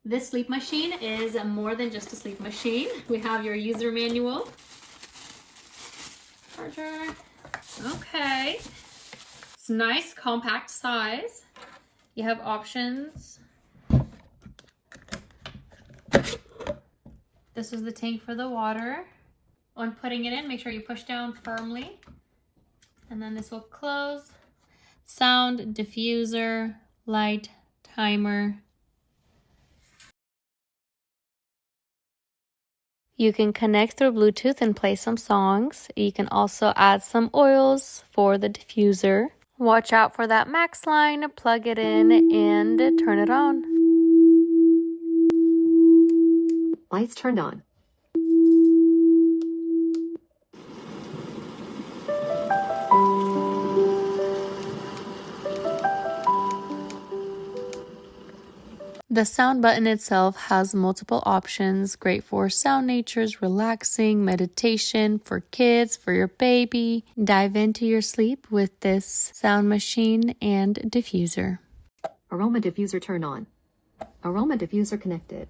This sleep machine is more than just a sleep machine. We have your user manual. Charger. Okay. It's nice, compact size. You have options. This is the tank for the water. When putting it in, make sure you push down firmly. And then this will close. Sound diffuser, light, timer. You can connect through Bluetooth and play some songs. You can also add some oils for the diffuser. Watch out for that max line, plug it in and turn it on. Lights turned on. The sound button itself has multiple options, great for sound natures, relaxing, meditation, for kids, for your baby. Dive into your sleep with this sound machine and diffuser. Aroma diffuser turned on. Aroma diffuser connected.